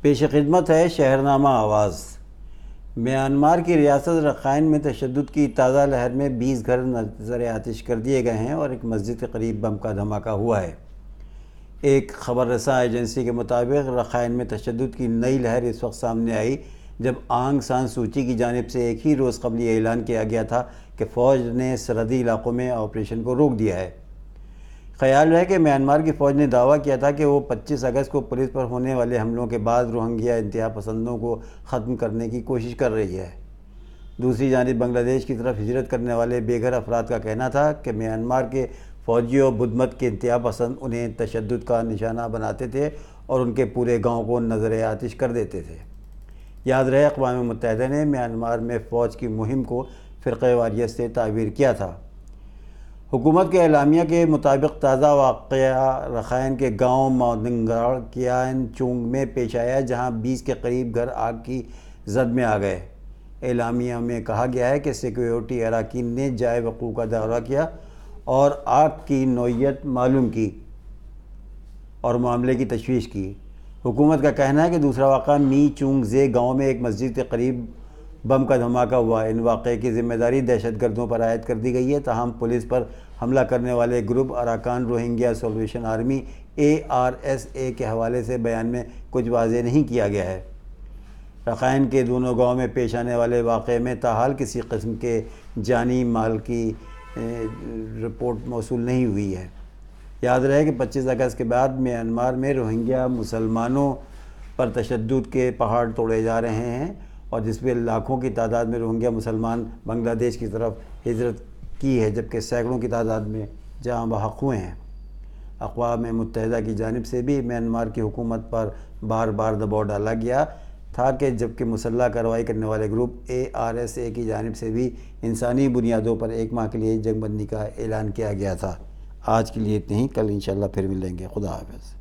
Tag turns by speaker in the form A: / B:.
A: پیش خدمت ہے شہرنامہ آواز۔ میانمار کی ریاست رخائن میں تشدد کی تازہ لہر میں 20 گھر نظر آتش کر دیے گئے ہیں اور ایک مسجد کے قریب بم کا دھماکہ ہوا ہے۔ ایک خبر رساں ایجنسی کے مطابق رخائن میں تشدد کی نئی لہر اس وقت سامنے آئی جب آنگ سان سوچی کی جانب سے ایک ہی روز قبل یہ اعلان کیا گیا تھا کہ فوج نے سرحدی علاقوں میں آپریشن کو روک دیا ہے۔ خیال ہے کہ میانمار کی فوج نے دعویٰ کیا تھا کہ وہ 25 اگست کو پولیس پر ہونے والے حملوں کے بعد روہنگیا انتہا پسندوں کو ختم کرنے کی کوشش کر رہی ہے۔ دوسری جانب بنگلہ دیش کی طرف ہجرت کرنے والے بے گھر افراد کا کہنا تھا کہ میانمار کے فوجیوں بدھ مت کے انتہا پسند انہیں تشدد کا نشانہ بناتے تھے اور ان کے پورے گاؤں کو نظر آتش کر دیتے تھے۔ یاد رہے اقوام متحدہ نے میانمار میں فوج کی مہم کو فرقہ واریت سے تعبیر کیا تھا۔ حکومت کے اعلامیہ کے مطابق تازہ واقعہ رخائن کے گاؤں ماؤدنگاڑ کیان چونگ میں پیش آیا جہاں 20 کے قریب گھر آگ کی زد میں آ گئے۔ اعلامیہ میں کہا گیا ہے کہ سیکیورٹی اراکین نے جائے وقوع کا دورہ کیا اور آگ کی نوعیت معلوم کی اور معاملے کی تشویش کی۔ حکومت کا کہنا ہے کہ دوسرا واقعہ می چونگ زے گاؤں میں ایک مسجد کے قریب بم کا دھماکہ ہوا۔ ان واقعے کی ذمہ داری دہشت گردوں پر عائد کر دی گئی ہے، تاہم پولیس پر حملہ کرنے والے group Arakan Rohingya salvation army ARSA کے حوالے سے بیان میں کچھ واضح نہیں کیا گیا ہے۔ رخائن کے دونوں گاؤں میں پیش آنے والے واقعے میں تاحال کسی قسم کے جانی مال کی رپورٹ موصول نہیں ہوئی ہے۔ یاد رہے کہ 25 اگست کے بعد میانمار میں روہنگیا مسلمانوں پر تشدد کے پہاڑ توڑے جا رہے ہیں اور جس میں لاکھوں کی تعداد میں روہنگیا مسلمان بنگلہ دیش کی طرف ہجرت کی ہے جبکہ سینکڑوں کی تعداد میں جاں بحق ہوئے ہیں۔ اقوام متحدہ کی جانب سے بھی میانمار کی حکومت پر بار بار دباؤ ڈالا گیا تھا کہ جبکہ مسلح کارروائی کرنے والے گروپ ARSA کی جانب سے بھی انسانی بنیادوں پر 1 ماہ کے لیے جنگ بندی کا اعلان کیا گیا تھا۔ آج کے لیے اتنے ہی، کل انشاءاللہ پھر ملیں گے۔ خدا حافظ۔